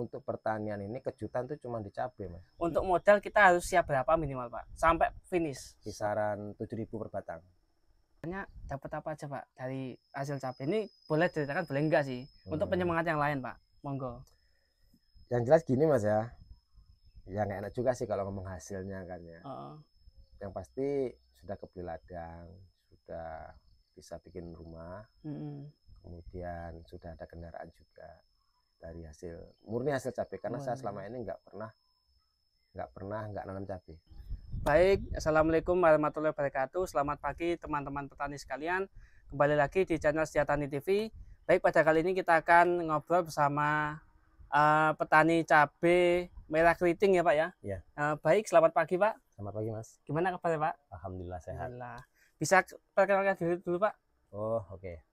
Untuk pertanian ini kejutan tuh cuma di cabai, Mas. Untuk modal kita harus siap berapa minimal, Pak? Sampai finish. Kisaran 7.000 per batang. Dapat apa aja, Pak, dari hasil cabai ini? Boleh ceritakan, boleh enggak sih? Untuk penyemangat yang lain, Pak. Monggo. Yang jelas gini, Mas ya. Ya nggak enak juga sih kalau ngomong hasilnya kan ya. Yang pasti sudah kebeli ladang, sudah bisa bikin rumah. Kemudian sudah ada kendaraan juga dari murni hasil cabai, karena saya selama ini nggak pernah nanam cabai. Baik, assalamualaikum warahmatullahi wabarakatuh. Selamat pagi teman-teman petani sekalian. Kembali lagi di channel Setiatani TV. Baik, pada kali ini kita akan ngobrol bersama petani cabai merah keriting ya Pak ya. Iya. Baik, selamat pagi Pak. Selamat pagi Mas. Gimana kabarnya Pak? Alhamdulillah sehat. Alhamdulillah. Bisa perkenalkan diri dulu Pak? Oh oke.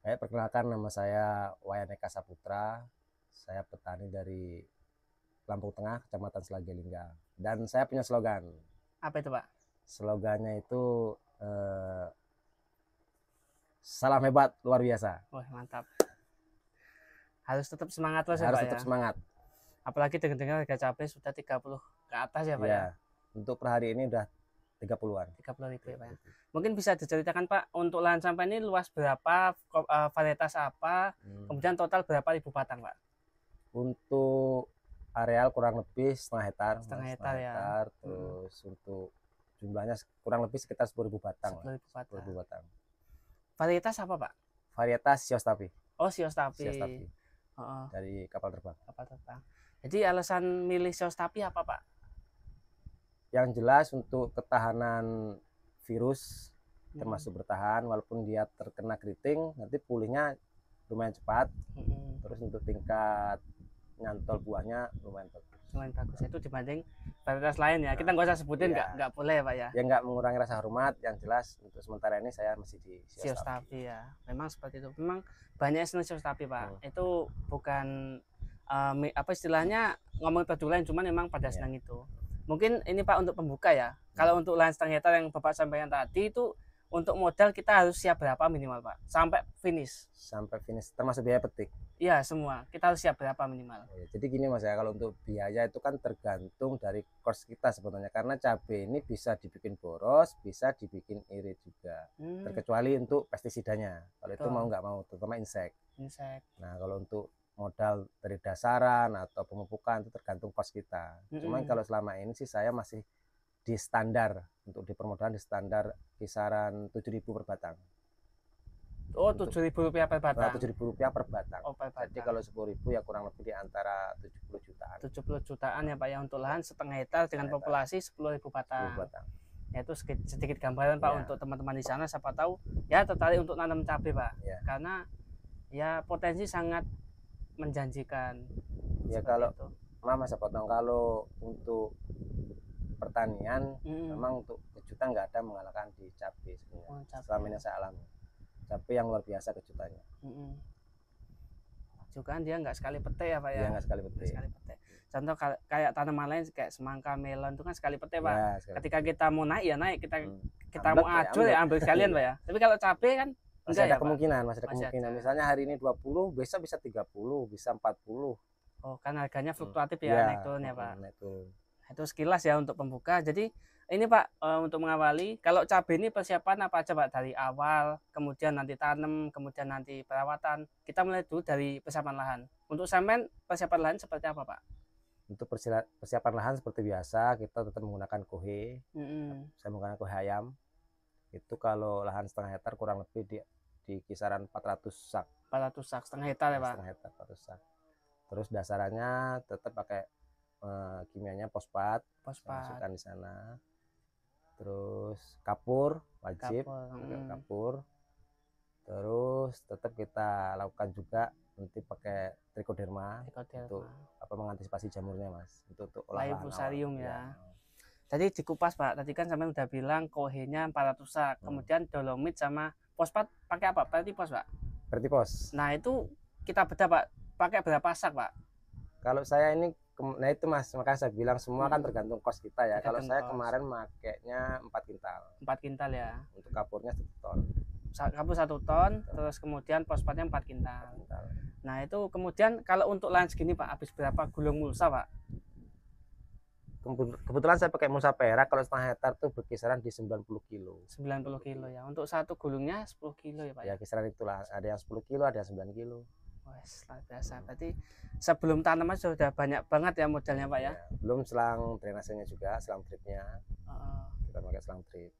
Saya perkenalkan, nama saya Wayaneka Saputra. Saya petani dari Lampung Tengah, Kecamatan Selagalingga. Dan saya punya slogan. Apa itu Pak? Slogannya itu salam hebat luar biasa. Wah mantap. Harus tetap semangat terus ya Harus Pak tetap ya? semangat. Apalagi dengar harga cabai sudah 30 ke atas ya Pak ya? Untuk per hari ini udah 30-an. 30.000 ya Pak ya? Mungkin bisa diceritakan Pak, untuk lahan sampah ini luas berapa, varietas apa, kemudian total berapa ribu batang Pak? Untuk areal kurang lebih setengah hektar. Setengah hektar ya. Terus untuk jumlahnya kurang lebih sekitar 10.000 batang. 10.000 batang. Varietas apa Pak? Varietas Siostapi. Oh Siostapi. Dari kapal terbang. Jadi alasan milih Siostapi apa Pak? Yang jelas untuk ketahanan virus, termasuk bertahan walaupun dia terkena keriting, nanti pulihnya lumayan cepat. Terus untuk tingkat nyantol buahnya lumayan bagus. Itu dibanding varietas lain ya. Kita nggak usah sebutin, nggak boleh Pak ya. Ya nggak mengurangi rasa hormat. Yang jelas untuk sementara ini saya masih di Siostapi ya. Memang seperti itu. Memang banyak Siostapi Pak. Itu bukan apa istilahnya ngomong perjualan, cuman memang pada senang itu. Mungkin ini Pak untuk pembuka ya. Kalau untuk lahan setengah hektar yang Bapak sampaikan tadi itu, untuk modal kita harus siap berapa minimal Pak? Sampai finish. Sampai finish termasuk biaya petik. Iya semua. Kita harus siap berapa minimal? Jadi gini Mas ya, kalau untuk biaya itu kan tergantung dari cost kita sebetulnya. Karena cabai ini bisa dibikin boros, bisa dibikin irit juga. Terkecuali untuk pestisidanya. Kalau itu mau nggak mau, terutama insek. Nah kalau untuk modal dari dasaran atau pemupukan itu tergantung cost kita. Cuman kalau selama ini sih saya masih di standar, untuk di permodalan di standar kisaran 7.000 per batang. Oh, 7.000 rupiah per batang. 7.000 rupiah per batang. Oh, per batang. Jadi kalau 10.000 ya kurang lebih di antara 70 jutaan. 70 jutaan ya Pak ya, untuk lahan setengah hektar dengan populasi 10.000 batang. 10 batang. Ya, itu sedikit gambaran Pak untuk teman-teman di sana, siapa tahu ya tertarik untuk nanam cabai Pak. Karena ya potensi sangat menjanjikan. Ya kalau Mas potong, kalau untuk pertanian memang untuk kejutan nggak ada mengalahkan di cabai sebenarnya. Selama ini saya alami cabai yang luar biasa kejutannya. Juga dia nggak sekali petai ya Pak ya. Iya, nggak sekali petai. Contoh kayak tanaman lain kayak semangka, melon itu kan sekali petai Pak. Ketika kita mau naik ya naik, kita mau ajul ya ambil sekalian Pak ya. Tapi kalau cabai kan masih ada kemungkinan, Misalnya hari ini 20, besok bisa 30, bisa 40. Oh, kan harganya fluktuatif ya, naik turun ya Pak. Itu sekilas ya untuk pembuka. Jadi ini Pak, untuk mengawali, kalau cabai ini persiapan apa aja Pak? Dari awal, kemudian nanti tanam, kemudian nanti perawatan. Kita mulai dulu dari persiapan lahan. Untuk sampean persiapan lahan seperti apa Pak? Untuk persiapan lahan seperti biasa, kita tetap menggunakan kohe. Saya menggunakan kohe ayam. Itu kalau lahan setengah hektar kurang lebih di kisaran 400 sak. 400 sak setengah hektar ya Pak? Setengah hektar 400 sak. Terus dasarannya tetap pakai kimianya fosfat, masukkan di sana. Terus kapur wajib, kapur. Terus tetap kita lakukan juga nanti pakai trichoderma untuk mengantisipasi jamurnya Mas, untuk olahan fusarium ya. Jadi dikupas Pak, tadi kan sampai udah bilang kohenya 400 sak, kemudian dolomit sama fosfat pakai apa? Pertipos Pak? Pertipos. Nah itu kita bedah Pak, pakai berapa sak Pak? Kalau saya ini, nah itu Mas, makanya saya bilang semua kan tergantung kos kita ya. Kalau saya kemarin makainya 4 kintal. 4 kintal ya. Untuk kapurnya 1 ton. Kapur 1 ton, terus kemudian fosfatnya 4 kintal. Nah itu kemudian kalau untuk lahan segini Pak, habis berapa gulung mulsa Pak? Kebetulan saya pakai mulsa perak, kalau setengah hektar tuh berkisaran di 90 kilo. 90 kilo ya. Untuk satu gulungnya 10 kilo ya Pak? Ya kisaran itulah, ada yang 10 kilo, ada yang 9 kilo. Wes, luar biasa. Berarti sebelum tanaman sudah banyak banget ya modalnya Pak ya? Belum selang drainasenya juga, selang dripnya. Kita pakai selang drip.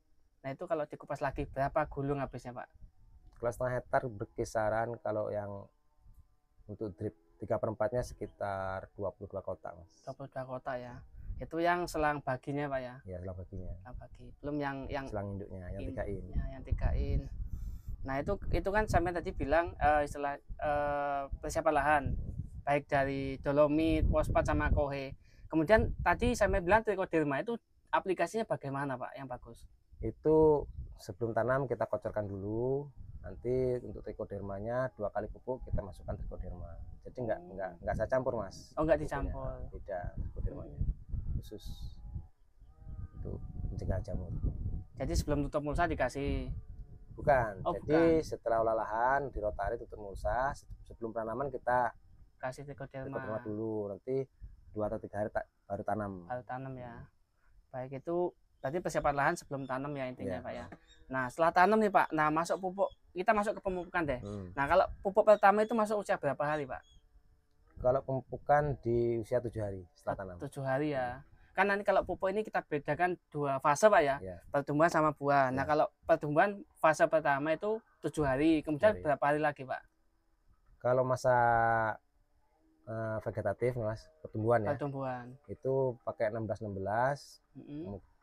Nah itu kalau dikupas lagi berapa gulung habisnya Pak? Kalau setengah hektar berkisaran, kalau yang untuk drip 3/4-nya sekitar 22 kotak Mas. 22 kotak ya. Itu yang selang baginya Pak ya? Ya, selang baginya. Selang bagi. Belum yang selang induknya, yang 3 in. Ya, yang 3 in. Nah itu kan sampai tadi bilang istilah persiapan lahan baik dari dolomit, fosfat sama kohe. Kemudian tadi sampai bilang trichoderma itu aplikasinya bagaimana Pak yang bagus? Itu sebelum tanam kita kocorkan dulu. Nanti untuk trichodermanya 2 kali pupuk kita masukkan trichoderma. Jadi enggak saya campur Mas. Oh enggak dicampur. Beda trichodermanya. Khusus untuk mencegah jamur. Jadi sebelum tutup mulsa dikasih? Bukan. Jadi setelah olah lahan di rotari tutup mulsa, sebelum penanaman kita kasih trichoderma dulu. Nanti 2 atau 3 hari baru tanam. Baru tanam ya. Baik, itu berarti persiapan lahan sebelum tanam ya intinya Pak ya. Nah setelah tanam nih Pak, nah masuk pupuk, kita masuk ke pemupukan deh. Nah kalau pupuk pertama itu masuk usia berapa hari Pak? Kalau pemupukan di usia 7 hari setelah tanam. 7 hari ya. Kan nanti kalau pupuk ini kita bedakan 2 fase Pak ya, pertumbuhan sama buah. Nah kalau pertumbuhan fase pertama itu 7 hari, kemudian berapa hari lagi Pak? Kalau masa vegetatif Mas, pertumbuhan ya. Itu pakai 16-16.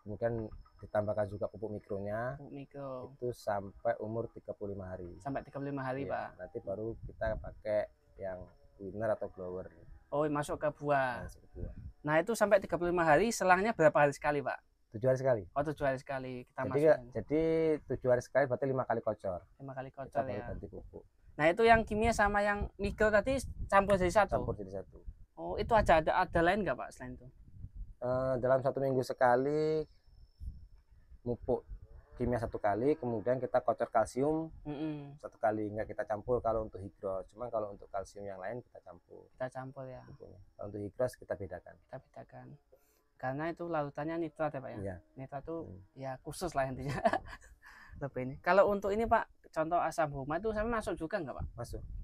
Kemudian ditambahkan juga pupuk mikronya. Itu sampai umur 35 hari. Sampai 35 hari Pak. Nanti baru kita pakai yang winner atau blower. Oh, masuk ke buah. Nah, itu sampai 35 hari, selangnya berapa hari sekali, Pak? 7 hari sekali. Oh, 7 hari sekali kita jadi 7 hari sekali berarti 5 kali kocor. 5 kali kocor kita ya. Ganti pupuk. Nah, itu yang kimia sama yang mikro tadi campur jadi satu. Campur jadi satu. Oh, itu ada lain nggak Pak selain itu? Dalam 1 minggu sekali pupuk kimia 1 kali, kemudian kita kocor kalsium 1 kali, nggak kita campur kalau untuk higros. Cuma kalau untuk kalsium yang lain kita campur. Kita campur ya. Pupuknya. Kalau untuk higros kita bedakan. Karena itu larutannya nitrat ya Pak ya. Iya. Nitrat tuh ya khusus lah intinya. Lebih ini. Kalau untuk ini Pak, contoh asam humat itu sama masuk juga nggak Pak?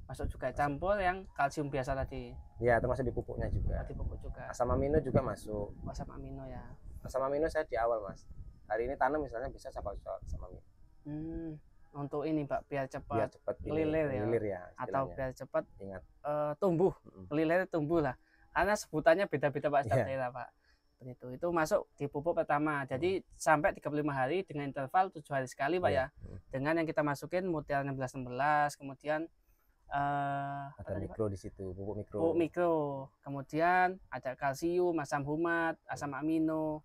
Masuk juga. Campur yang kalsium biasa tadi. Iya, termasuk di pupuknya juga. Di pupuk juga. Asam amino juga masuk. Asam amino ya. Asam amino saya di awal Mas. Hari ini tanam misalnya bisa saya pakai asam amino. Untuk ini Pak, biar cepat lilir ya. Atau biar cepat tumbuh. Lilir tumbuh lah. Karena sebutannya beda-beda Pak setiap daerah Pak. Itu masuk di pupuk pertama. Jadi sampai 35 hari dengan interval 7 hari sekali Pak ya. Dengan yang kita masukin Mutiara 16-16, kemudian ada mikro di situ, pupuk mikro. Kemudian ada kalsium, asam humat, asam amino.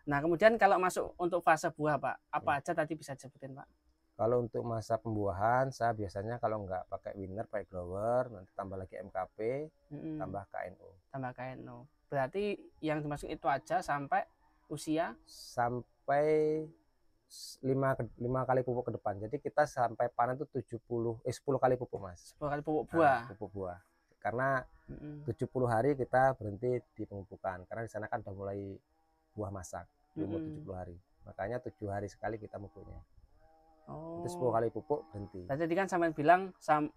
Nah, kemudian kalau masuk untuk fase buah Pak, apa aja tadi bisa disebutin Pak? Kalau untuk masa pembuahan, saya biasanya kalau nggak pakai winner, pakai grower, nanti tambah lagi MKP, tambah KNO. Berarti yang dimasuk itu aja sampai usia? Sampai 5 kali pupuk ke depan. Jadi kita sampai panen itu 10 kali pupuk Mas. 10 kali pupuk buah. Pupuk buah. Karena 70 hari kita berhenti di pemupukan. Karena di sana kan udah mulai buah masak di umur 70 hari. Makanya 7 hari sekali kita pupuknya. Itu 10 kali pupuk berhenti. Tadi kan sampai bilang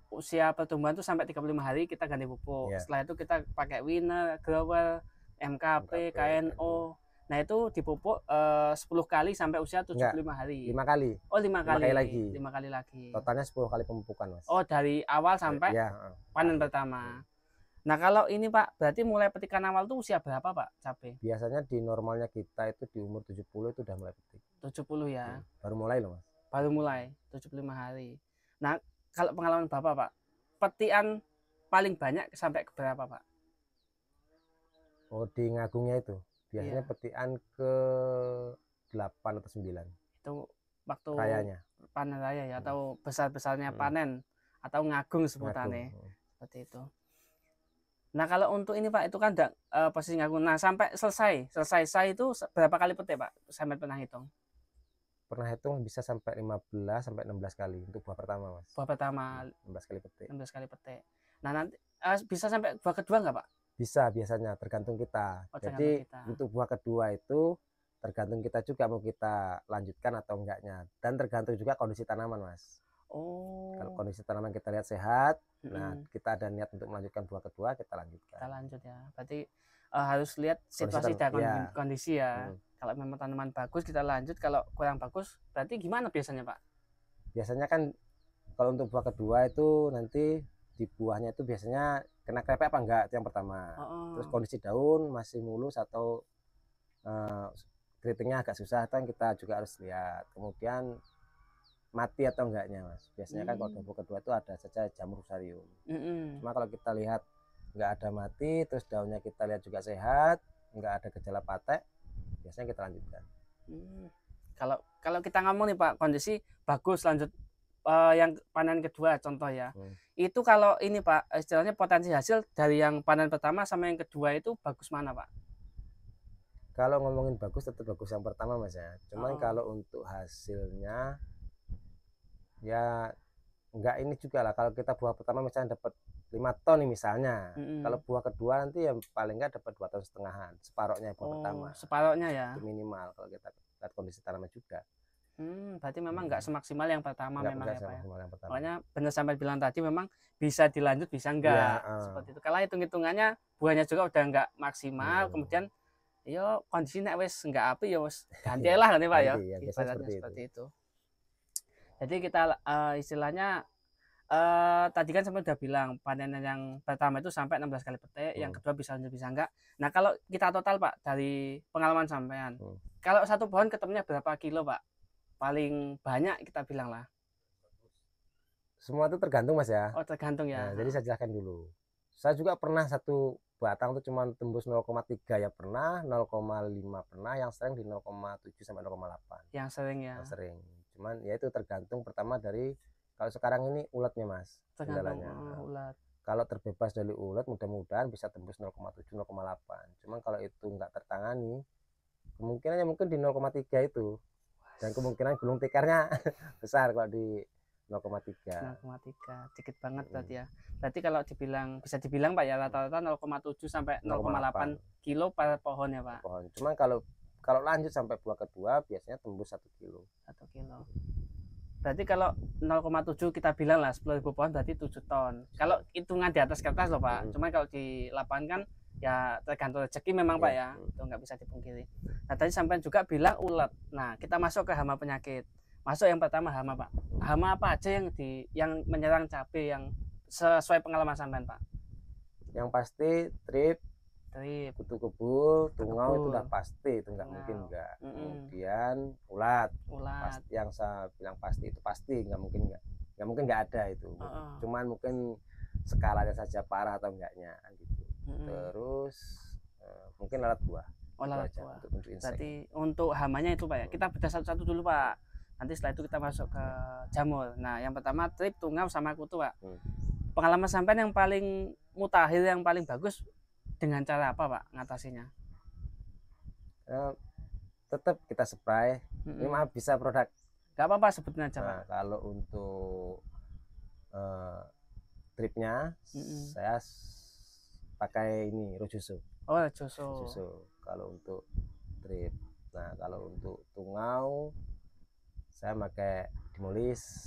usia pertumbuhan itu sampai 35 hari kita ganti pupuk. Setelah itu kita pakai winner, grower, MKP, KNO. Nah itu dipupuk 10 kali sampai usia 75 hari. 5 kali. Oh 5 kali lagi. 5 kali lagi. Totalnya 10 kali pemupukan Mas. Oh dari awal sampai panen pertama. Nah kalau ini Pak, berarti mulai petikan awal itu usia berapa Pak cabai? Biasanya di normalnya kita itu di umur 70 itu udah mulai petik. 70 ya? Baru mulai loh Mas. Baru mulai 75 hari. Nah kalau pengalaman Bapak Pak, petikan paling banyak sampai ke berapa Pak? Oh di ngagungnya itu biasanya petikan ke 8 atau 9. Itu waktu rayanya. Panen raya ya, atau besar-besarnya panen atau ngagung sebutannya. Seperti itu. Nah kalau untuk ini Pak, itu kan posisi ngagung. Nah sampai selesai itu berapa kali petik Pak? Sampai pernah hitung? pernah hitung bisa sampai 15 sampai 16 kali untuk buah pertama, Mas. Buah pertama 16 kali petik. 16 kali petik. Nah, nanti bisa sampai buah kedua nggak, Pak? Bisa, biasanya tergantung kita. Oh, tergantung Jadi kita. untuk buah kedua itu tergantung kita juga mau kita lanjutkan atau enggaknya, dan tergantung juga kondisi tanaman, Mas. Kalau Oh. kondisi tanaman kita lihat sehat, nah kita ada niat untuk melanjutkan buah kedua, kita lanjutkan. Kita lanjut ya. Berarti harus lihat situasi dan kondisi ya. Kalau memang tanaman bagus kita lanjut, kalau kurang bagus berarti gimana biasanya, Pak? Biasanya kan kalau untuk buah kedua itu nanti di buahnya itu biasanya kena krepek apa enggak, itu yang pertama. Terus kondisi daun masih mulus atau keritingnya agak susah, kan kita juga harus lihat. Kemudian mati atau enggaknya, Mas. Biasanya kan kalau buah kedua itu ada saja jamur fusarium. Cuma kalau kita lihat nggak ada mati, terus daunnya kita lihat juga sehat, nggak ada gejala patek, biasanya kita lanjutkan. Kalau kita ngomong nih, Pak, kondisi bagus lanjut yang panen kedua contoh ya. Itu kalau ini, Pak, istilahnya potensi hasil dari yang panen pertama sama yang kedua itu bagus mana, Pak? Kalau ngomongin bagus tetap bagus yang pertama, Mas ya. Cuman kalau untuk hasilnya ya enggak ini juga lah. Kalau kita buah pertama misalnya dapat 5 ton nih misalnya, kalau buah kedua nanti yang paling enggak dapat 2,5 ton, separohnya buah pertama. Separohnya ya. Itu minimal kalau kita lihat kondisi tanaman juga. Berarti memang enggak semaksimal yang pertama memang ya, Pak. Makanya benar sampai bilang tadi memang bisa dilanjut bisa enggak seperti itu. Kalau hitung-hitungannya buahnya juga udah enggak maksimal, kemudian yo kondisi nek wis enggak api ya wis ganti lah kan Pak ya. Ibaratnya seperti itu. Jadi kita istilahnya tadi kan sampai udah bilang panen yang pertama itu sampai 16 kali petik, yang kedua bisa lanjut bisa enggak. Nah, kalau kita total, Pak, dari pengalaman sampean, kalau satu pohon ketemunya berapa kilo, Pak? Paling banyak kita bilang lah. Semua itu tergantung, Mas ya. Oh, tergantung ya. Nah, jadi saya jelaskan dulu. Saya juga pernah satu batang itu cuma tembus 0,3 ya pernah, 0,5 pernah, yang sering di 0,7 sampai 0,8. Yang sering ya. Yang sering. Cuman ya itu tergantung pertama dari kalau sekarang ini ulatnya, Mas. Tergantung ulat. Kalau terbebas dari ulat mudah-mudahan bisa tembus 0,7 0,8. Cuman kalau itu enggak tertangani, kemungkinannya mungkin di 0,3 itu. Dan kemungkinan gulung tikarnya besar kalau di 0,3. 0,3 dikit banget berarti ya. Berarti kalau dibilang bisa dibilang, Pak ya, rata-rata 0,7 sampai 0,8 kilo per pohon ya, Pak. Pohon. Cuman kalau lanjut sampai buah kedua biasanya tembus 1 kilo. 1 kilo. Berarti kalau 0,7 kita bilang lah 10.000 pohon berarti 7 ton. Kalau hitungan di atas kertas loh, Pak. Cuman kalau di lapangan kan ya tergantung rezeki memang, Pak ya. Itu nggak bisa dipungkiri. Nah, tadi sampai juga bilang ulat. Nah, kita masuk ke hama penyakit. Masuk yang pertama hama, Pak. Hama apa aja yang menyerang cabai yang sesuai pengalaman sampean, Pak? Yang pasti trip, kutu kebul, tungau itu udah pasti, itu nggak mungkin enggak. Kemudian ulat. Pasti, yang saya bilang pasti itu pasti, nggak mungkin nggak ada itu. Cuman mungkin skalanya saja parah atau enggaknya gitu. Terus mungkin lalat buah. Lalat buah. Berarti untuk hamanya itu, Pak ya. Kita bedah satu-satu dulu, Pak. Nanti setelah itu kita masuk ke jamur. Nah, yang pertama trip, tungau sama kutu, Pak. Pengalaman sampean yang paling mutakhir, yang paling bagus dengan cara apa, Pak, ngatasinya? Tetap kita spray. Ini maaf bisa produk. Gak apa-apa, sebutin aja, Pak. Kalau untuk tripnya, saya pakai ini Rojuso. Oh, Rojuso. Kalau untuk trip. Nah, kalau untuk tungau saya pakai Dimolis.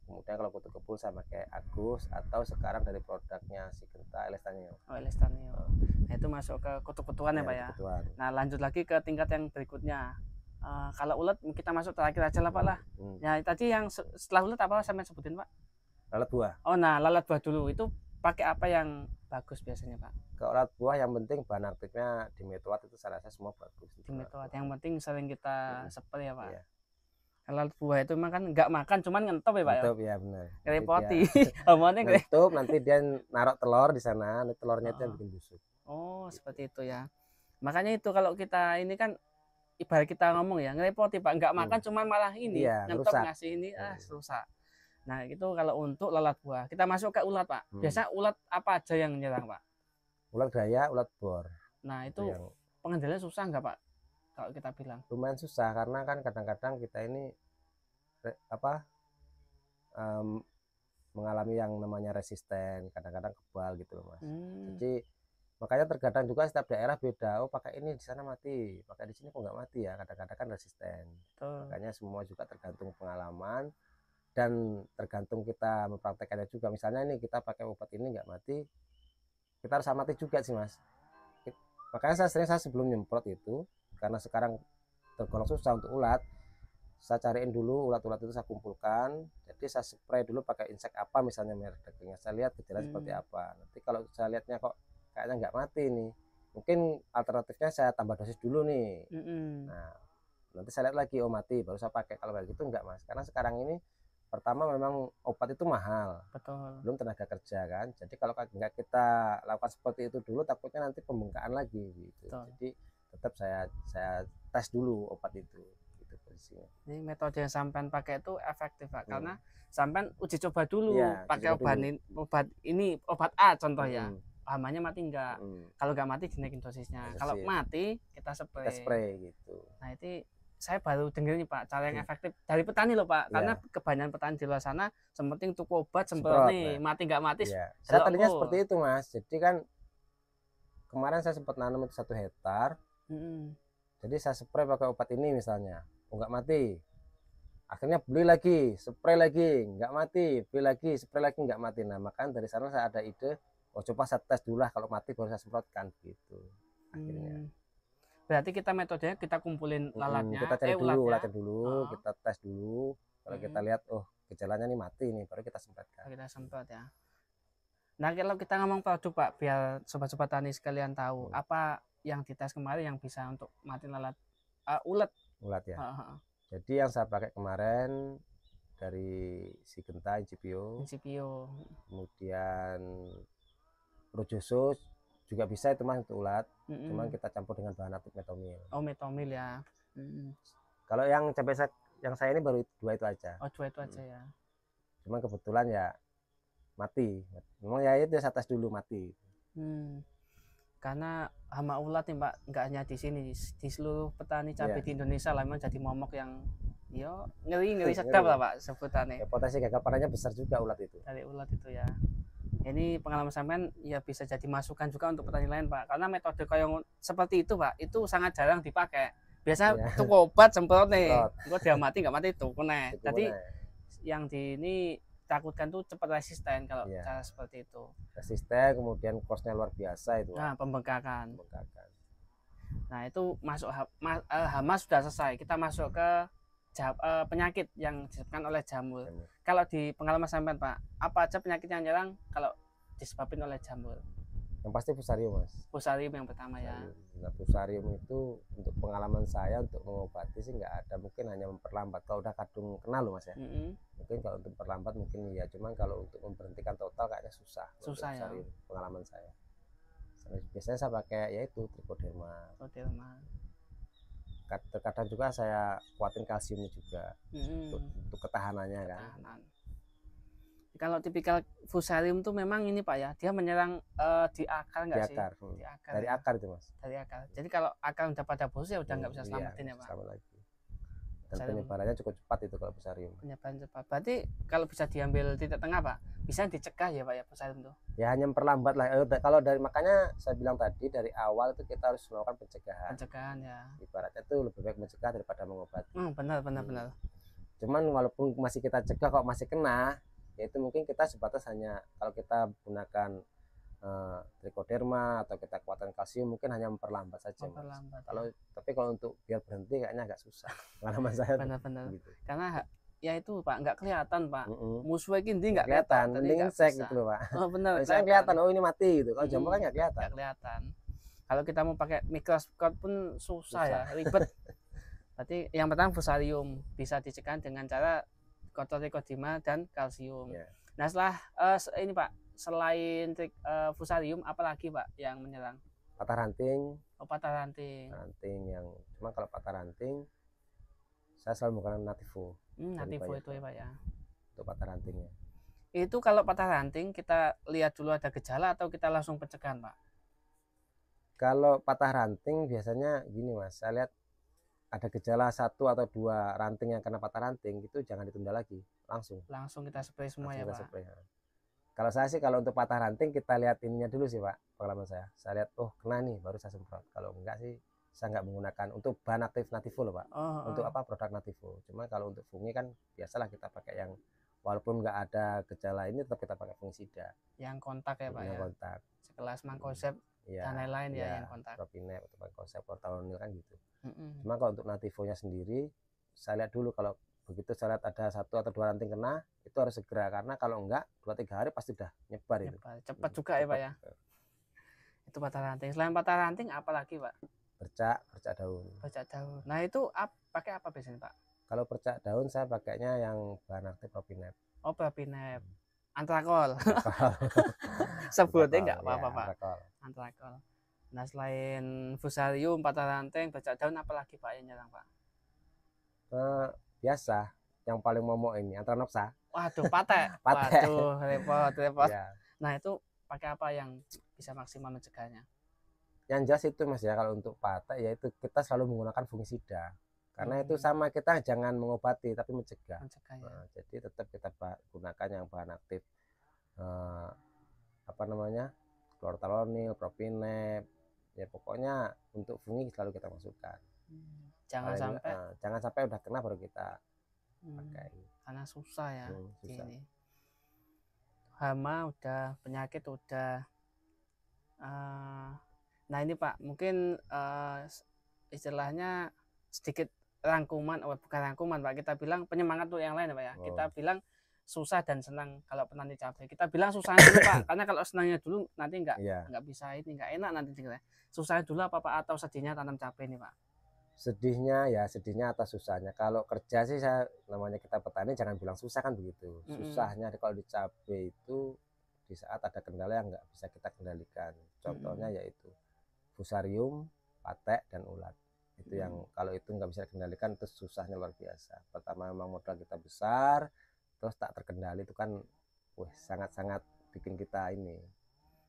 Kemudian kalau kutu kebul saya pakai Agus, atau sekarang dari produknya si Genta Elestanio. Nah, itu masuk ke kutu-kutuan ya, Pak ya. Nah, lanjut lagi ke tingkat yang berikutnya. Kalau ulat kita masuk terakhir aja lah, Pak lah. Ya, tadi yang setelah ulat apa sampai sebutin, Pak? Lalat buah. Oh, nah, lalat buah dulu. Itu pakai apa yang bagus biasanya, Pak? Kalau lalat buah yang penting bahan aktifnya Dimetoat, itu saya rasa semua bagus. Dimetoat. Yang penting sering kita spray ya, Pak. Iya. Lalat buah itu memang kan nggak makan, cuman ngentop ya, Pak. Ngentop ya, benar. Ngerepoti. Omongannya ngentop, nanti dia naruh telur di sana, telurnya itu yang bikin busuk. Oh, seperti itu ya. Makanya itu kalau kita ini kan ibarat kita ngomong ya, ngerepoti, Pak. Nggak makan cuman malah ini, ngentop ngasih ini, rusak. Nah, itu kalau untuk lalat buah. Kita masuk ke ulat, Pak. Biasa ulat apa aja yang menyerang, Pak? Ulat gaya, ulat bor. Nah, itu pengendaliannya susah nggak, Pak? kalau kita bilang? Lumayan susah karena kan kadang-kadang kita ini mengalami yang namanya resisten, kadang-kadang kebal gitu loh Mas. Jadi makanya terkadang juga setiap daerah beda. Oh pakai ini di sana mati, pakai di sini kok nggak mati ya. Kadang-kadang kan resisten. Makanya semua juga tergantung pengalaman dan tergantung kita mempraktekannya juga. Misalnya ini kita pakai obat ini nggak mati, kita harus amati juga sih Mas. Makanya saya sebelum nyemprot itu, karena sekarang tergolong susah untuk ulat, saya cariin dulu ulat-ulat itu, saya kumpulkan, jadi saya spray dulu pakai insek apa misalnya merek dagingnya, saya lihat gejala seperti apa. Nanti kalau saya lihatnya kok kayaknya nggak mati nih, mungkin alternatifnya saya tambah dosis dulu nih. Nah nanti saya lihat lagi, oh mati, baru saya pakai. Kalau kayak gitu enggak Mas, karena sekarang ini pertama memang obat itu mahal. Betul. Belum tenaga kerja kan, jadi kalau nggak kita lakukan seperti itu dulu takutnya nanti pembengkakan lagi gitu. Betul. Jadi tetap saya tes dulu obat itu. Ini metode yang sampean pakai itu efektif Pak, karena sampean uji coba dulu pakai obat ini obat A contoh ya, hamanya mati enggak, kalau nggak mati dinaikin dosisnya, kalau mati kita spray gitu. Nah itu saya baru dengar nih Pak, cara yang efektif dari petani loh Pak, karena kebanyakan petani di luar sana sementing tuku obat semprot nih, mati nggak mati. Saya tadinya seperti itu Mas, jadi kan kemarin saya sempat nanam itu 1 hektar, jadi saya spray pakai obat ini misalnya, nggak mati, akhirnya beli lagi, spray lagi, nggak mati, beli lagi, spray lagi, nggak mati. Nah makanya dari sana saya ada ide, oh coba saya tes dulu lah, kalau mati baru saya semprotkan gitu. Akhirnya berarti kita metodenya kita kumpulin lalatnya, kita cari dulu ulatnya dulu, kita tes dulu, kalau kita lihat oh gejalanya nih mati nih, baru kita semprotkan. Kita semprot ya. Nah kalau kita ngomong produk Pak, biar sobat-sobat tani sekalian tahu apa yang dites kemarin yang bisa untuk mati lalat ulat ya. Jadi yang saya pakai kemarin dari Syngenta Incipio, kemudian Projoso juga bisa itu Mas untuk ulat, cuman kita campur dengan bahan aktif metomil. Oh metomil ya. Kalau yang saya ini baru 2 itu aja. Oh 2 itu aja ya. Cuman kebetulan ya mati, memang ya itu saya tes dulu mati. Karena hama ulat nih Pak, nggak hanya di sini, di seluruh petani cabai di Indonesia lah, memang jadi momok yang ngeri sedap lah Pak sebutannya. Ya, potensi gagal panennya besar juga ulat itu. Dari ulat itu ya. Ini pengalaman sampean ya bisa jadi masukan juga untuk petani lain Pak, karena metode kayak seperti itu Pak, itu sangat jarang dipakai. Biasa tuku obat semprot nih, kok dia mati nggak mati tuh kuneh. Jadi yang di ini takutkan tuh cepat resisten kalau cara seperti itu. Resisten, kemudian kosnya luar biasa itu. Nah, pembengkakan. Nah, itu masuk hama sudah selesai. Kita masuk ke penyakit yang disebabkan oleh jamur. Kalau di pengalaman sampean Pak, apa aja penyakit yang nyerang kalau disebabkan oleh jamur? Yang pasti fusarium Mas. Fusarium yang pertama ya. Nah, fusarium itu untuk pengalaman saya untuk mengobati sih nggak ada, mungkin hanya memperlambat. Kalau udah kadung kena loh Mas ya. Mungkin kalau untuk memperlambat mungkin ya, cuman kalau untuk memberhentikan total kayaknya susah. Susah ya. Pengalaman saya. Biasanya saya pakai yaitu trichoderma. Terkadang juga saya kuatin kalsiumnya juga untuk ketahanannya kan. Kalau tipikal fusarium tuh memang ini Pak ya, dia menyerang di akar nggak sih? Di akar. Dari akar itu Mas. Dari akar. Jadi kalau akar udah pada busuk ya udah nggak bisa selamatin ya Pak. Sama lagi. Dan penyebarannya cukup cepat itu kalau fusarium. Penyebaran cepat. Berarti kalau bisa diambil titik tengah Pak, bisa dicegah ya Pak ya fusarium tuh? Ya hanya memperlambat lah. Kalau makanya saya bilang tadi dari awal itu kita harus melakukan pencegahan. Pencegahan ya. Ibaratnya itu lebih baik mencegah daripada mengobati. Benar. Cuman walaupun masih kita cegah kok masih kena, yaitu mungkin kita sebatas hanya kalau kita gunakan trichoderma atau kita kuatkan kalsium mungkin hanya memperlambat saja. Tapi kalau untuk biar berhenti kayaknya agak susah. Pengalaman saya. Benar. Gitu. Karena ya itu Pak nggak kelihatan Pak. Musuhnya ini nggak kelihatan. Mending insek gitu loh Pak. Oh benar. Saya kelihatan oh ini mati gitu. Kalau jamur kan nggak kelihatan. Nggak kelihatan. Kalau kita mau pakai mikroskop pun susah ya, ribet. Berarti yang pertama fusarium bisa dicegah dengan cara trichoderma dan kalsium. Nah setelah ini Pak, selain fusarium apalagi Pak yang menyerang? Patah ranting. Oh patah ranting. Cuma kalau patah ranting saya selalu menggunakan Nativo. Nativo itu ya Pak ya. Untuk patah rantingnya. Itu kalau patah ranting kita lihat dulu ada gejala atau kita langsung pencegahan Pak? Kalau patah ranting biasanya gini Mas, saya lihat ada gejala 1 atau 2 ranting yang kena patah ranting, itu jangan ditunda lagi, langsung kita spray semua ya Pak. spray. Kalau saya sih kalau untuk patah ranting kita lihat ininya dulu sih Pak, pengalaman saya lihat oh kena nih baru saya semprot. Kalau enggak sih saya nggak menggunakan untuk bahan aktif Nativo loh Pak. Untuk apa produk Nativo. Cuma kalau untuk fungi kan biasalah kita pakai yang walaupun nggak ada gejala ini tetap kita pakai fungisida. Yang kontak ya Pak ya. Kontak. Sekelas Mancozeb dan lain-lain ya yang kontak. Propinep atau Mancozeb, Chlorthalonil kan gitu. Cuma kalau untuk Nativonya sendiri saya lihat dulu kalau begitu saya lihat ada 1 atau 2 ranting kena itu harus segera karena kalau enggak 2-3 hari pasti udah nyebar itu. Cepat juga ya Pak ya. Itu patah ranting. Selain patah ranting apa lagi Pak? Bercak daun. Bercak daun. Nah itu pakai apa biasanya Pak? Kalau bercak daun saya pakainya yang bahan aktif Propinep. Oh Propinep. Antrakol. Sebutnya nggak apa-apa Pak. Antrakol. Nah selain fusarium, patah ranting, bercak daun apa lagi Pak yang nyerang Pak? Biasa yang paling momok ini Antranoxa. Waduh patek. Waduh repot. Ya. Nah itu pakai apa yang bisa maksimal mencegahnya? Yang jelas itu Mas ya, kalau untuk patek yaitu kita selalu menggunakan fungisida karena itu sama, kita jangan mengobati tapi mencegah ya. Jadi tetap kita gunakan yang bahan aktif Chlorthalonil, Propinep ya, pokoknya untuk fungi selalu kita masukkan. Jangan sampai udah kena baru kita pakai karena susah ya. Susah. Ini hama udah, penyakit udah. Nah ini Pak, mungkin istilahnya sedikit rangkuman, bukan rangkuman Pak, kita bilang penyemangat tuh yang lain ya Pak ya. Kita bilang susah dan senang kalau petani cabai. Kita bilang susahnya dulu Pak, karena kalau senangnya dulu nanti nggak bisa, ini nggak enak nanti. Susahnya dulu apa Pak, atau sedihnya tanam cabai ini Pak? Sedihnya atas susahnya. Kalau kerja sih namanya kita petani jangan bilang susah kan begitu. Susahnya kalau di cabai itu di saat ada kendala yang nggak bisa kita kendalikan. Contohnya yaitu fusarium, patek, dan ulat. Itu yang kalau itu nggak bisa dikendalikan itu susahnya luar biasa. Pertama memang modal kita besar, terus tak terkendali itu kan sangat-sangat bikin kita ini.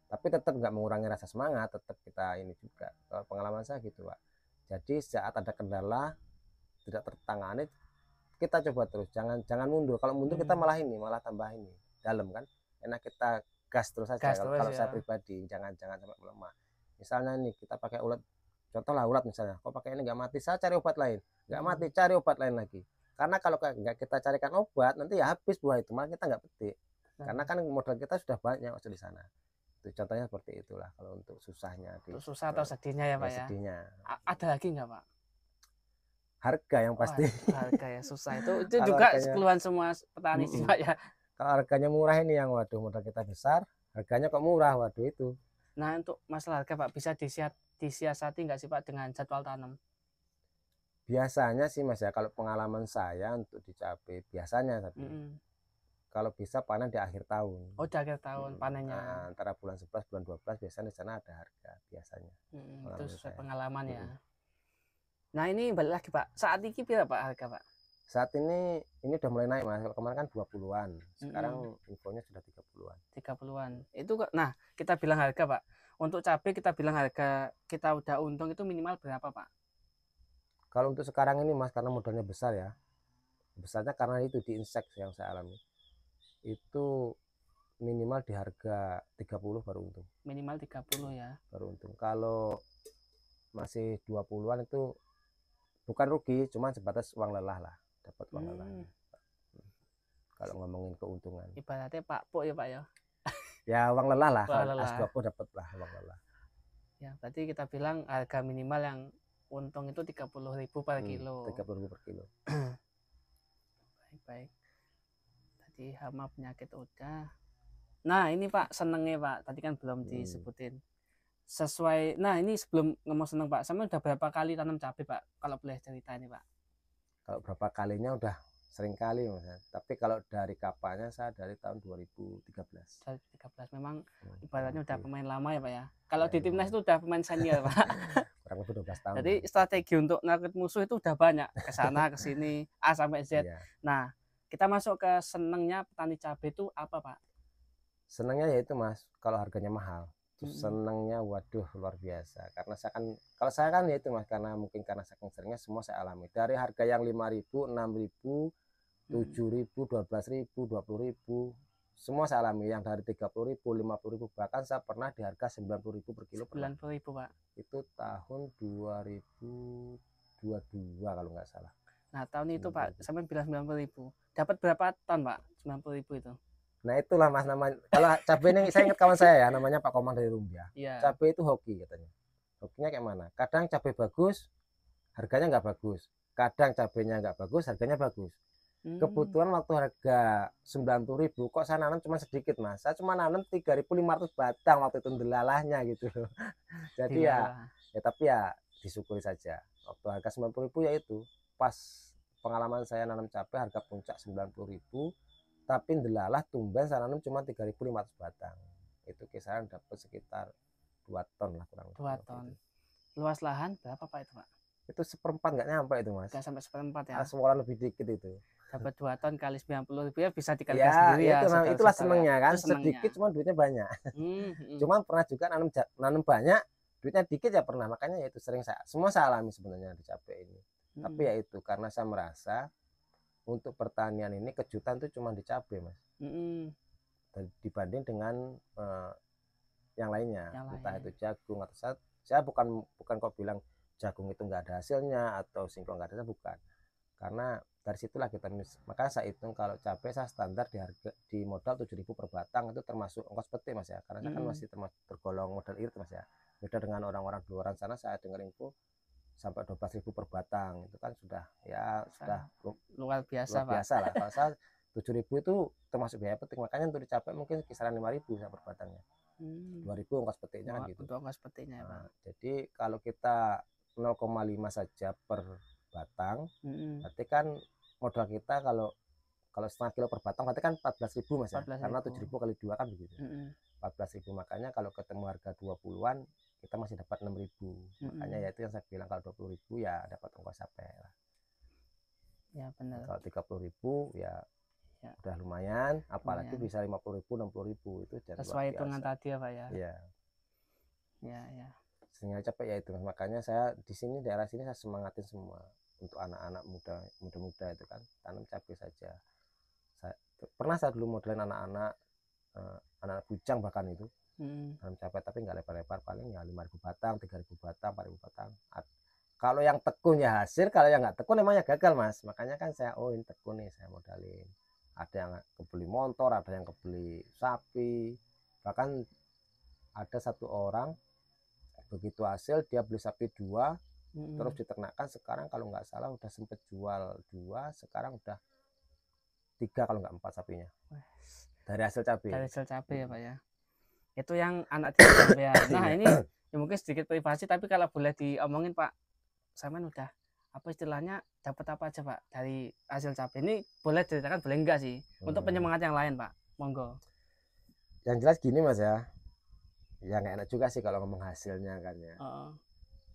Tapi tetap nggak mengurangi rasa semangat, tetap kita ini juga. Kalau pengalaman saya gitu Pak. Jadi saat ada kendala tidak tertangani, kita coba terus, jangan mundur. Kalau mundur kita malah tambah ini dalam kan. Enak kita gas terus saja. Kalau saya pribadi jangan sampai melemah. Misalnya ini kita pakai ulat, contoh lah ulat misalnya, kok pakai ini nggak mati, saya cari obat lain, nggak mati, cari obat lain lagi. Karena kalau nggak kita carikan obat nanti ya habis buah itu, malah kita nggak petik. Karena kan modal kita sudah banyak di sana. Itu contohnya seperti itulah kalau untuk susahnya. Susah atau sedihnya ya Pak ya. Sedihnya. Ada lagi nggak Pak? Harga yang pasti. Harga ya susah itu juga keluhan semua petani sih Pak ya. Kalau harganya murah ini yang waduh modal kita besar, harganya kok murah, waduh itu. Nah untuk masalah harga Pak, bisa disiasati nggak sih Pak dengan jadwal tanam? Biasanya sih Mas ya, kalau pengalaman saya untuk di cabai biasanya tapi kalau bisa panen di akhir tahun. Oh di akhir tahun panennya. Antara bulan 11 bulan 12 biasanya di sana ada harga biasanya. Itu sesuai pengalaman ya. Nah ini balik lagi Pak, saat ini berapa Pak harga Pak? Saat ini udah mulai naik Mas. Kalau kemarin kan 20-an. Sekarang infonya sudah 30-an. 30-an. Itu nah, kita bilang harga Pak. Untuk cabai kita bilang harga kita udah untung itu minimal berapa Pak? Kalau untuk sekarang ini Mas, karena modalnya besar ya. Besarnya karena itu di insek yang saya alami. Itu minimal di harga 30 baru untung. Minimal 30 ya. Baru untung. Kalau masih 20-an itu bukan rugi, cuma sebatas uang lelah lah. Dapat uang lelah. Kalau ngomongin keuntungan. Ibaratnya Pak Po ya Pak ya. Ya uang lelah lah. Kalau S20 dapat lah uang lelah. Ya, berarti kita bilang harga minimal yang untung itu 30.000 per kilo. 30.000 per kilo. Baik. Tadi hama penyakit udah. Nah, ini Pak senengnya Pak. Tadi kan belum disebutin. Sesuai. Nah, ini sebelum ngomong seneng Pak, sama udah berapa kali tanam cabai Pak? Kalau boleh cerita ini Pak. Kalau berapa kalinya udah sering kali Mas. Tapi kalau dari kapannya saya dari tahun 2013. 2013 memang ibaratnya udah pemain lama ya Pak ya. Kalau di timnas itu udah pemain senior Pak. Kurang lebih 12 tahun. Jadi strategi untuk nakut musuh itu udah banyak, ke sana ke sini A sampai Z. Nah, kita masuk ke senengnya petani cabai itu apa Pak? Senengnya yaitu Mas, kalau harganya mahal. itu senangnya waduh luar biasa, karena saya kan, kalau saya kan ya itu Mas, karena mungkin karena saking seringnya semua saya alami, dari harga yang 5.000, 6.000, 7.000, 12.000, 20.000, semua saya alami, yang dari 30.000, 50.000, bahkan saya pernah di harga 90.000 per kilo. 90.000 Pak, itu tahun 2022 kalau nggak salah. Nah tahun itu Pak sampai bilang 90.000, dapat berapa ton Pak 90.000 itu? Nah itulah Mas, namanya kalau cabai ini saya ingat kawan saya ya, namanya Pak Komang dari Rumbia. Cabai itu hoki katanya. Hokinya kayak mana? Kadang cabai bagus, harganya nggak bagus. Kadang cabainya nggak bagus, harganya bagus. Kebutuhan waktu harga 90.000, kok saya nanam cuma sedikit Mas. Saya cuma nanam 3.500 batang waktu itu delalahnya gitu. Jadi ya tapi ya disyukuri saja. Waktu harga 90.000 ya itu pas pengalaman saya nanam cabai harga puncak 90.000. Tapi delalah tumben saya nanam cuma 3.500 batang. Itu kisaran dapat sekitar 2 ton lah kurang lebih. 2 ton. Luas lahan berapa Pak itu Pak? Itu seperempat nggak nyampe itu Mas. Nggak sampai seperempat ya. Semua lebih dikit itu. Dapat 2 ton kali 90.000 ya bisa dikalikan sendiri ya. Itulah senengnya kan. Sedikit cuma duitnya banyak. Cuman pernah juga nanam banyak, duitnya dikit ya pernah. Makanya ya itu sering semua saya alami sebenarnya di cabai ini. Tapi ya itu karena saya merasa untuk pertanian ini kejutan tuh cuma di cabai Mas, dibanding dengan yang lainnya, entah itu jagung atau saya bukan kok bilang jagung itu nggak ada hasilnya atau singkong nggak ada hasilnya, bukan, karena dari situlah kita, maka saya hitung kalau cabai saya standar di harga di modal 7.000 per batang, itu termasuk ongkos petik Mas ya, karena saya kan masih tergolong modal irit Mas ya, beda dengan orang-orang di luar sana. Saya dengar info sampai 12.000 per batang, itu kan sudah luar biasa lah. Kalau saya 7.000 itu termasuk biaya petik, makanya untuk dicapai mungkin kisaran 5.000 per batangnya. 2.000 ongkos petiknya kan gitu. Ongkos petiknya, jadi kalau kita 0,5 saja per batang, berarti kan modal kita kalau setengah kilo per batang berarti kan 14.000 Mas ya, karena 7.000 kali 2 kan begitu. 14.000, makanya kalau ketemu harga 20-an kita masih dapat 6.000. Makanya ya itu yang saya bilang, kalau 20.000 ya dapat ongkos sapi lah. Ya benar. Kalau 30.000 ya udah lumayan, apalagi bisa 50.000, 60.000, itu sesuai hitungan tadi ya Pak ya. Iya. Ya. Sehingga capek ya itu. Makanya saya di sini, daerah sini saya semangatin semua untuk anak-anak muda itu kan, tanam cabai saja. Pernah saya dulu modelin anak-anak bujang bahkan itu tanam cabai, tapi nggak lebar-lebar, paling ya 5.000 batang, 3.000 batang, 4.000 batang. Kalau yang tekun ya hasil, kalau yang nggak tekun emangnya gagal Mas. Makanya kan saya ini tekun nih, saya modalin. Ada yang kebeli motor, ada yang kebeli sapi, bahkan ada satu orang begitu hasil dia beli sapi 2, terus diternakkan. Sekarang kalau nggak salah udah sempet jual 2, sekarang udah 3 kalau nggak 4 sapinya dari hasil cabai. Dari hasil cabai ya Pak ya. Itu yang anak cabai ya. Nah ini ya mungkin sedikit privasi, tapi kalau boleh diomongin Pak, Saman udah apa istilahnya dapat apa aja Pak dari hasil cabai ini, boleh ceritakan boleh enggak sih, untuk penyemangat yang lain Pak, monggo. Yang jelas gini Mas ya, nggak enak juga sih kalau ngomong hasilnya kan ya.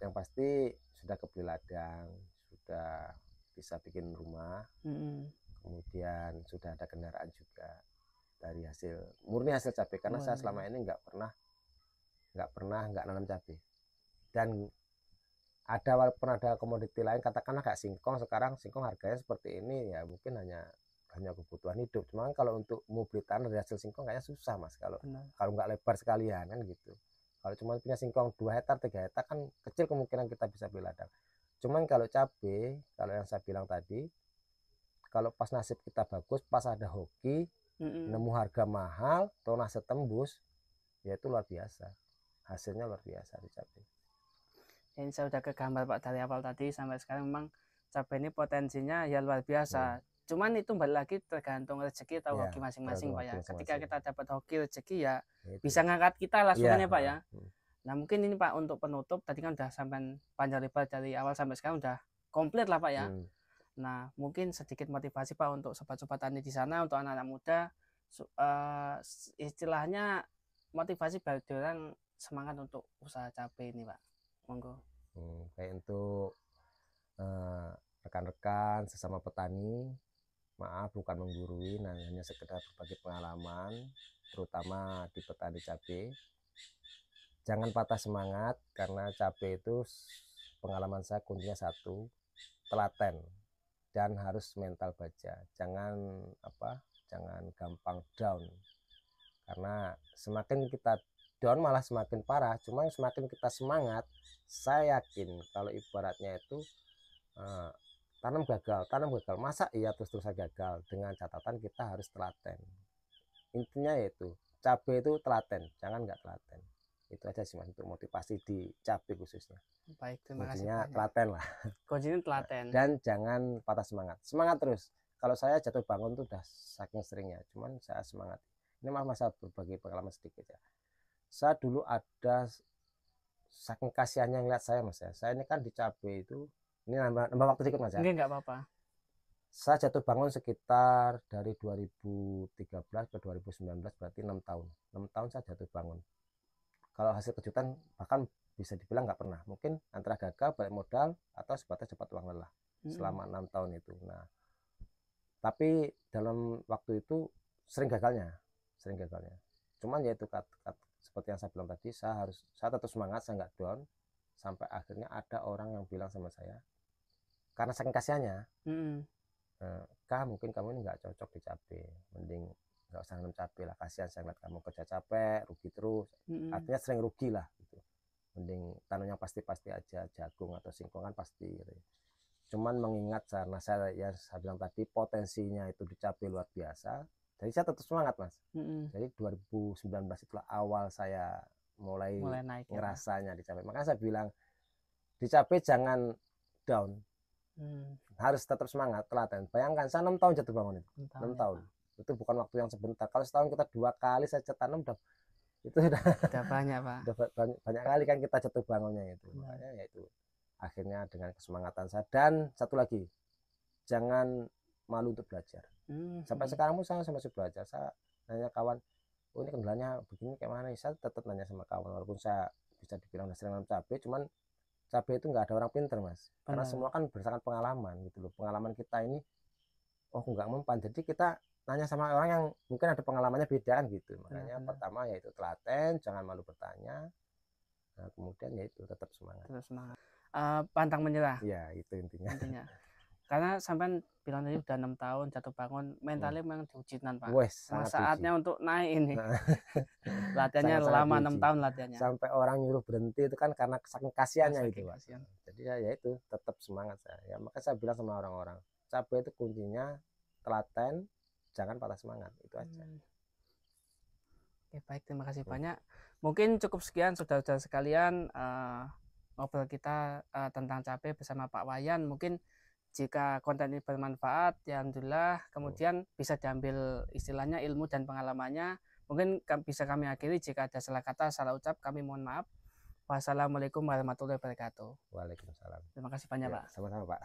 Yang pasti sudah kebeli ladang, sudah bisa bikin rumah, kemudian sudah ada kendaraan juga dari murni hasil cabai, karena saya selama ini nggak pernah nanam cabai. Dan pernah ada komoditi lain, katakanlah kayak singkong. Sekarang singkong harganya seperti ini ya, mungkin hanya kebutuhan hidup. Cuma kalau untuk mau beli tanah dari hasil singkong kayaknya susah Mas, kalau nggak lebar sekalian kan gitu. Kalau cuma punya singkong 2 hektar 3 hektar kan kecil kemungkinan kita bisa beli ladang. Cuman kalau cabai, kalau yang saya bilang tadi, kalau pas nasib kita bagus, pas ada hoki, nemu harga mahal, tonase tembus, ya itu luar biasa, hasilnya luar biasa di cabai. Ini saya udah kegambar Pak, dari awal tadi sampai sekarang memang cabai ini potensinya ya luar biasa. Cuman itu balik lagi tergantung rezeki atau hoki masing-masing Pak ya. Ketika kita dapat hoki rezeki ya bisa ngangkat kita lah semuanya Pak ya. Nah mungkin ini Pak untuk penutup, tadi kan udah sampai panjang lebar dari awal sampai sekarang udah komplit lah Pak ya. Nah mungkin sedikit motivasi Pak untuk sobat-sobat tani di sana, untuk anak-anak muda, istilahnya motivasi bagi orang semangat untuk usaha cabai ini Pak, monggo. Kayak untuk rekan-rekan sesama petani, maaf bukan menggurui, hanya sekedar berbagi pengalaman, terutama di petani cabai. jangan patah semangat, karena cabai itu pengalaman saya kuncinya satu, telaten dan harus mental baja. Jangan gampang down, karena semakin kita down malah semakin parah. Cuma semakin kita semangat, saya yakin kalau ibaratnya itu tanam gagal, masa iya terus-terusan gagal. Dengan catatan kita harus telaten. Intinya yaitu cabai itu telaten, jangan nggak telaten. Itu aja sih Mas, untuk motivasi di cabai khususnya. Baik, terima kasih Kuncinya banyak. telaten lah. Kuncinya telaten. Dan jangan patah semangat. Semangat terus. Kalau saya jatuh bangun tuh udah saking seringnya, cuman saya semangat. Ini masa berbagi pengalaman sedikit ya. Saya dulu ada saking kasihannya ngeliat saya Mas ya. Saya ini kan di cabai itu, ini nambah waktu sedikit Mas ya. Ini nggak apa-apa. Saya jatuh bangun sekitar dari 2013 ke 2019, berarti 6 tahun. 6 tahun saya jatuh bangun. Kalau hasil kejutan bahkan bisa dibilang nggak pernah. Mungkin antara gagal, balik modal, atau sebatas cepat uang lelah selama 6 tahun itu. Nah, tapi dalam waktu itu sering gagalnya. Cuman yaitu seperti yang saya bilang tadi, saya tetap semangat, saya nggak down. Sampai akhirnya ada orang yang bilang sama saya, karena saking kasihannya, Kak, mungkin kamu ini nggak cocok di cabai, mending nggak usah nanam cabai lah, kasihan saya ngeliat kamu kerja capek, rugi terus. Artinya sering rugi lah gitu. Mending tanam yang pasti-pasti aja, jagung atau singkong kan pasti gitu. Cuman mengingat karena saya bilang tadi potensinya itu di cabai luar biasa, jadi saya tetap semangat Mas. Jadi 2019 itulah awal saya mulai naik ngerasanya di cabai. Makanya saya bilang di cabai jangan down, harus tetap semangat, telaten. Bayangkan saya 6 tahun jatuh bangun itu, 6 tahun. Itu bukan waktu yang sebentar. Kalau setahun kita 2 kali saja tanam, itu sudah banyak Pak. banyak kali kan kita jatuh bangunnya itu. Makanya yaitu akhirnya dengan kesemangatan saya. Dan satu lagi, jangan malu untuk belajar. Sampai sekarang pun saya masih belajar. Saya nanya kawan, oh ini kendalanya begini kayak mana nih, saya tetap nanya sama kawan. Walaupun saya bisa dibilang udah sering nanam cabai, cuman cabai itu nggak ada orang pinter Mas. Karena semua kan berdasarkan pengalaman gitu loh. Pengalaman kita ini nggak mempan, jadi kita nanya sama orang yang mungkin ada pengalamannya beda kan gitu. Makanya pertama yaitu telaten, jangan malu bertanya. Nah, kemudian yaitu tetap semangat. Pantang menyerah. Ya, itu intinya. Karena sampai bilang tadi udah 6 tahun jatuh bangun, mentalnya memang diuji Pak. Saatnya untuk naik ini. Latihannya lama, 6 tahun latihannya. Sampai orang nyuruh berhenti itu kan karena saking kasihannya gitu Pak. Jadi ya itu tetap semangat saya. Ya, maka saya bilang sama orang-orang, cabai itu kuncinya telaten, jangan patah semangat, itu aja. Oke, baik, terima kasih banyak. Mungkin cukup sekian saudara-saudara sekalian ngobrol kita tentang cabai bersama Pak Wayan. Mungkin jika konten ini bermanfaat, ya alhamdulillah, kemudian bisa diambil istilahnya ilmu dan pengalamannya. Mungkin bisa kami akhiri. Jika ada salah kata, salah ucap, kami mohon maaf. Wassalamualaikum warahmatullahi wabarakatuh. Waalaikumsalam. Terima kasih banyak Pak. Sama-sama Pak.